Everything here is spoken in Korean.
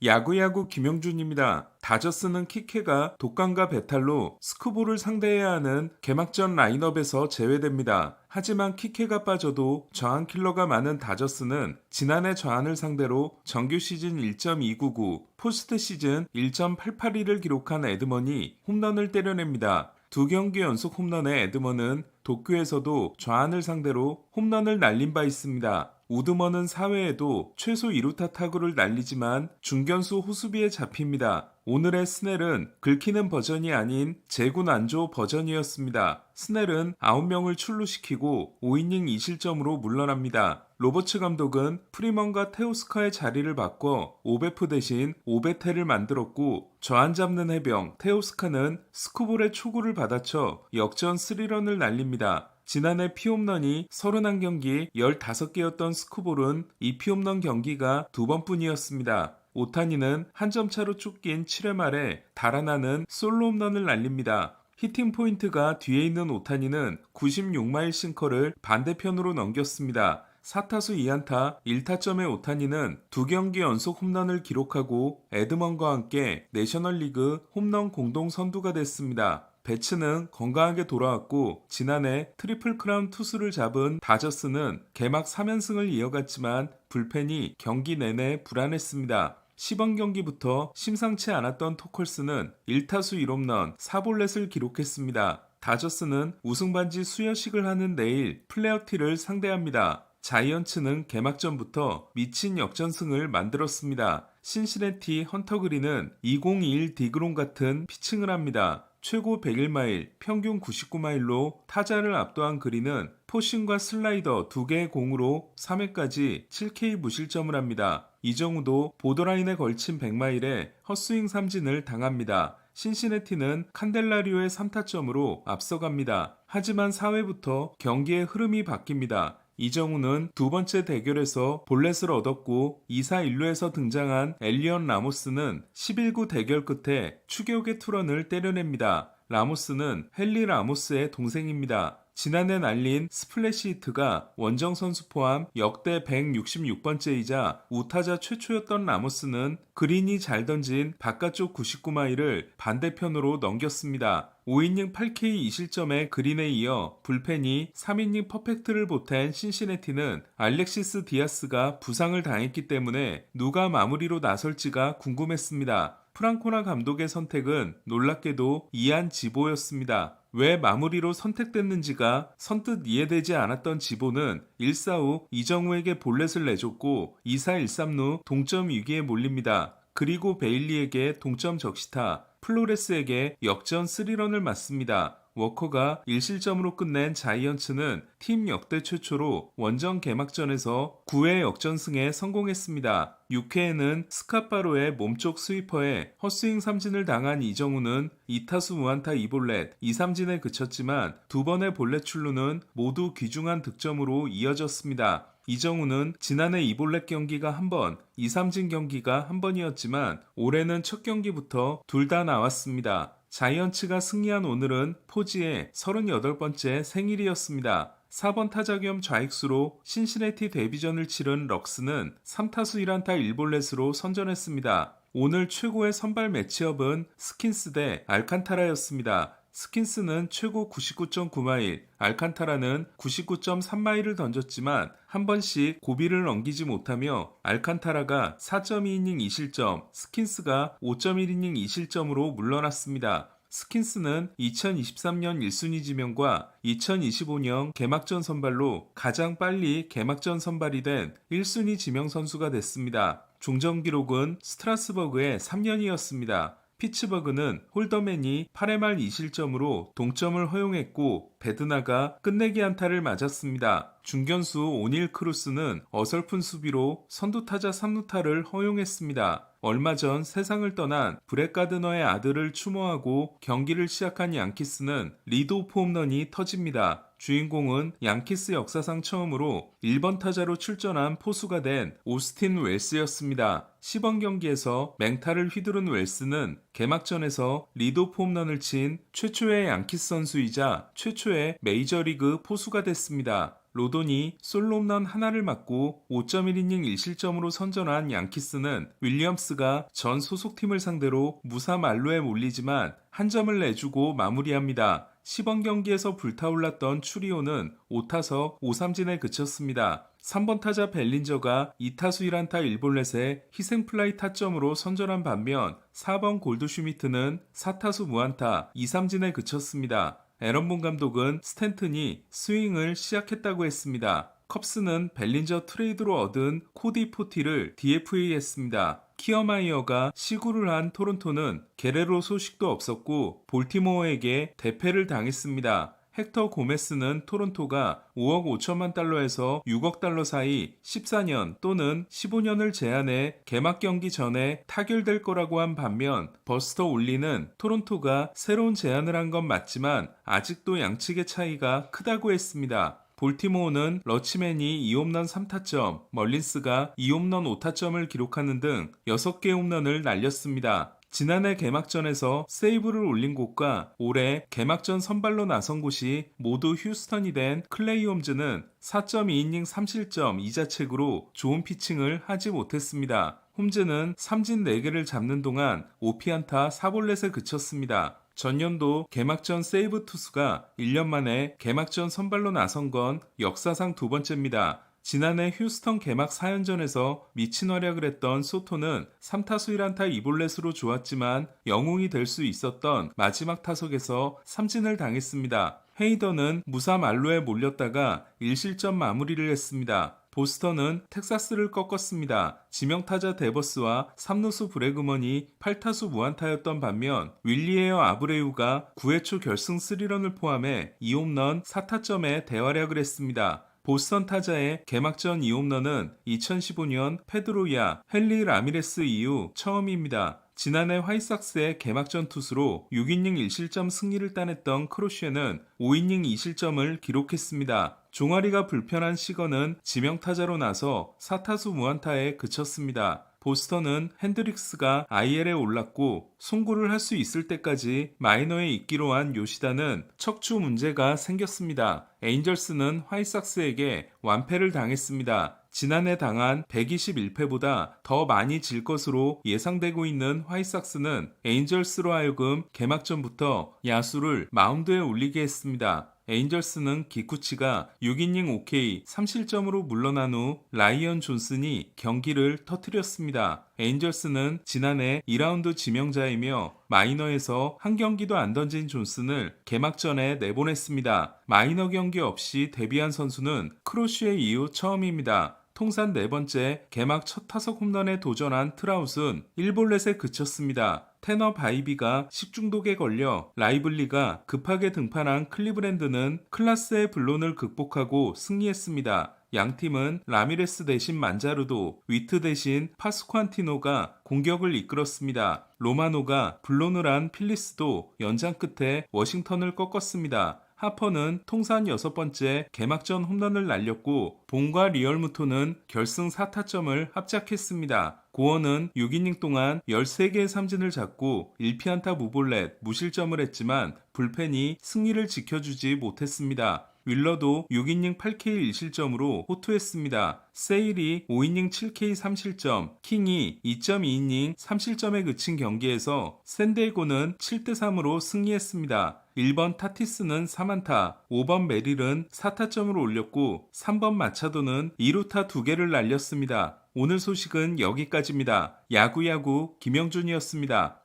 야구야구 김영준입니다. 다저스는 키케가 독감과 배탈로 스쿠보를 상대해야 하는 개막전 라인업에서 제외됩니다. 하지만 키케가 빠져도 저항 킬러가 많은 다저스는 지난해 저항을 상대로 정규 시즌 1.299, 포스트 시즌 1.882를 기록한 에드먼이 홈런을 때려냅니다. 두 경기 연속 홈런의 에드먼은 도쿄에서도 좌안을 상대로 홈런을 날린 바 있습니다. 우드먼은 4회에도 최소 2루타 타구를 날리지만 중견수 호수비에 잡힙니다. 오늘의 스넬은 긁히는 버전이 아닌 제구 난조 버전이었습니다. 스넬은 9명을 출루시키고 5이닝 2실점으로 물러납니다. 로버츠 감독은 프리먼과 테오스카의 자리를 바꿔 오베프 대신 오베테를 만들었고 저안 잡는 해병 테오스카는 스쿠볼의 초구를 받아쳐 역전 3런을 날립니다. 지난해 피홈런이 31경기 15개였던 스쿠볼은 이 피홈런 경기가 2번뿐이었습니다. 오타니는 한 점 차로 쫓긴 7회 말에 달아나는 솔로 홈런을 날립니다. 히팅 포인트가 뒤에 있는 오타니는 96마일 싱커를 반대편으로 넘겼습니다. 4타수 2안타 1타점의 오타니는 2경기 연속 홈런을 기록하고 에드먼과 함께 내셔널리그 홈런 공동 선두가 됐습니다. 배츠는 건강하게 돌아왔고 지난해 트리플 크라운 투수를 잡은 다저스는 개막 3연승을 이어갔지만 불펜이 경기 내내 불안했습니다. 시범 경기부터 심상치 않았던 토컬스는 1타수 1홈런 4볼넷을 기록했습니다. 다저스는 우승반지 수여식을 하는 내일 플레어티를 상대합니다. 자이언츠는 개막전부터 미친 역전승을 만들었습니다. 신시내티 헌터 그린은 2021 디그론 같은 피칭을 합니다. 최고 101마일, 평균 99마일로 타자를 압도한 그린은 포싱과 슬라이더 2개의 공으로 3회까지 7K 무실점을 합니다. 이정우도 보더라인에 걸친 100마일에 헛스윙 삼진을 당합니다. 신시내티는 칸델라리오의 3타점으로 앞서갑니다. 하지만 4회부터 경기의 흐름이 바뀝니다. 이정우는 두 번째 대결에서 볼넷을 얻었고 2사 1루에서 등장한 엘리언 라모스는 11구 대결 끝에 추격의 투런을 때려냅니다. 라모스는 헨리 라모스의 동생입니다. 지난해 날린 스플래시 히트가 원정 선수 포함 역대 166번째이자 우타자 최초였던 라모스는 그린이 잘 던진 바깥쪽 99마일을 반대편으로 넘겼습니다. 5이닝 8K 2실점의 그린에 이어 불펜이 3이닝 퍼펙트를 보탠 신시내티는 알렉시스 디아스가 부상을 당했기 때문에 누가 마무리로 나설지가 궁금했습니다. 프랑코나 감독의 선택은 놀랍게도 이안 지보였습니다. 왜 마무리로 선택됐는지가 선뜻 이해되지 않았던 지보는 1사 후 이정우에게 볼넷을 내줬고 2사 1삼루 동점 위기에 몰립니다. 그리고 베일리에게 동점 적시타, 플로레스에게 역전 3런을 맞습니다. 워커가 1실점으로 끝낸 자이언츠는 팀 역대 최초로 원정 개막전에서 9회 역전승에 성공했습니다. 6회에는 스카파로의 몸쪽 스위퍼에 헛스윙 삼진을 당한 이정우는 2타수 무안타 2볼넷 2삼진에 그쳤지만 두 번의 볼넷 출루는 모두 귀중한 득점으로 이어졌습니다. 이정우는 지난해 2볼넷 경기가 한 번, 2삼진 경기가 한 번이었지만 올해는 첫 경기부터 둘 다 나왔습니다. 자이언츠가 승리한 오늘은 포지의 38번째 생일이었습니다. 4번 타자 겸 좌익수로 신시내티 데뷔전을 치른 럭스는 3타수 1안타 1볼넷으로 선전했습니다. 오늘 최고의 선발 매치업은 스킨스 대 알칸타라였습니다. 스킨스는 최고 99.9마일, 알칸타라는 99.3마일을 던졌지만 한 번씩 고비를 넘기지 못하며 알칸타라가 4.2이닝 2실점, 스킨스가 5.1이닝 2실점으로 물러났습니다. 스킨스는 2023년 1순위 지명과 2025년 개막전 선발로 가장 빨리 개막전 선발이 된 1순위 지명 선수가 됐습니다. 종전 기록은 스트라스버그의 3년이었습니다. 피츠버그는 홀더맨이 8회 말 2실점으로 동점을 허용했고 베드나가 끝내기 안타를 맞았습니다. 중견수 오닐 크루스는 어설픈 수비로 선두타자 3루타를 허용했습니다. 얼마 전 세상을 떠난 브렛 가드너의 아들을 추모하고 경기를 시작한 양키스는 리드오프 홈런이 터집니다. 주인공은 양키스 역사상 처음으로 1번 타자로 출전한 포수가 된 오스틴 웰스였습니다. 시범 경기에서 맹타를 휘두른 웰스는 개막전에서 리드오프 홈런을 친 최초의 양키스 선수이자 최초의 메이저리그 포수가 됐습니다. 로돈이 솔로 홈런 하나를 맞고 5.1이닝 1실점으로 선전한 양키스는 윌리엄스가 전 소속팀을 상대로 무사 만루에 몰리지만 한 점을 내주고 마무리합니다. 시범 경기에서 불타올랐던 추리오는 5타석 5삼진에 그쳤습니다. 3번 타자 벨린저가 2타수 1안타 1볼넷에 희생플라이 타점으로 선전한 반면 4번 골드슈미트는 4타수 무안타 2삼진에 그쳤습니다. 에런본 감독은 스탠튼이 스윙을 시작했다고 했습니다. 컵스는 벨린저 트레이드로 얻은 코디 포티를 DFA했습니다. 키어마이어가 시구를 한 토론토는 게레로 소식도 없었고 볼티모어에게 대패를 당했습니다. 헥터 고메스는 토론토가 5억 5천만 달러에서 6억 달러 사이 14년 또는 15년을 제한해 개막 경기 전에 타결될 거라고 한 반면 버스터 올리는 토론토가 새로운 제안을 한 건 맞지만 아직도 양측의 차이가 크다고 했습니다. 볼티모어는 러치맨이 2홈런 3타점, 멀린스가 2홈런 5타점을 기록하는 등 6개 홈런을 날렸습니다. 지난해 개막전에서 세이브를 올린 곳과 올해 개막전 선발로 나선 곳이 모두 휴스턴이 된 클레이 홈즈는 4.2이닝 3실점 2자책으로 좋은 피칭을 하지 못했습니다. 홈즈는 삼진 4개를 잡는 동안 5피안타 4볼넷에 그쳤습니다. 전년도 개막전 세이브 투수가 1년 만에 개막전 선발로 나선 건 역사상 두 번째입니다. 지난해 휴스턴 개막 4연전에서 미친 활약을 했던 소토는 3타수 1안타 2볼넷으로 좋았지만 영웅이 될 수 있었던 마지막 타석에서 삼진을 당했습니다. 헤이더는 무사 만루에 몰렸다가 1실점 마무리를 했습니다. 보스턴은 텍사스를 꺾었습니다. 지명타자 데버스와 3루수 브래그먼이 8타수 무안타였던 반면 윌리에어 아브레우가 9회 초 결승 3런을 포함해 2홈런 4타점에 대활약을 했습니다. 보스턴 타자의 개막전 2홈런은 2015년 페드로야, 헨리 라미레스 이후 처음입니다. 지난해 화이삭스의 개막전 투수로 6이닝 1실점 승리를 따냈던 크로쉬에는 5이닝 2실점을 기록했습니다. 종아리가 불편한 시건은 지명타자로 나서 4타수 무안타에 그쳤습니다. 보스턴은 핸드릭스가 IL에 올랐고 송구를 할 수 있을 때까지 마이너에 있기로 한 요시다는 척추 문제가 생겼습니다. 에인절스는 화이삭스에게 완패를 당했습니다. 지난해 당한 121패보다 더 많이 질 것으로 예상되고 있는 화이삭스는 에인절스로 하여금 개막전부터 야수를 마운드에 올리게 했습니다. 에인절스는 기쿠치가 6이닝 OK 3실점으로 물러난 후 라이언 존슨이 경기를 터뜨렸습니다. 에인절스는 지난해 2라운드 지명자이며 마이너에서 한 경기도 안 던진 존슨을 개막전에 내보냈습니다. 마이너 경기 없이 데뷔한 선수는 크로쉬의 이후 처음입니다. 통산 4번째 개막 첫 타석 홈런에 도전한 트라웃은 1볼넷에 그쳤습니다. 테너 바이비가 식중독에 걸려 라이블리가 급하게 등판한 클리브랜드는 클라스의 블론을 극복하고 승리했습니다. 양팀은 라미레스 대신 만자르도, 위트 대신 파스쿠안티노가 공격을 이끌었습니다. 로마노가 블론을 한 필리스도 연장 끝에 워싱턴을 꺾었습니다. 하퍼는 통산 6번째 개막전 홈런을 날렸고 본과 리얼무토는 결승 4타점을 합작했습니다. 고원은 6이닝 동안 13개의 삼진을 잡고 1피안타 무볼넷, 무실점을 했지만 불펜이 승리를 지켜주지 못했습니다. 윌러도 6이닝 8K 1실점으로 호투했습니다. 세일이 5이닝 7K 3실점, 킹이 2.2이닝 3실점에 그친 경기에서 샌디에고는 7대3으로 승리했습니다. 1번 타티스는 3안타, 5번 메릴은 4타점으로 올렸고 3번 마차도는 2루타 2개를 날렸습니다. 오늘 소식은 여기까지입니다. 야구야구 김영준이었습니다.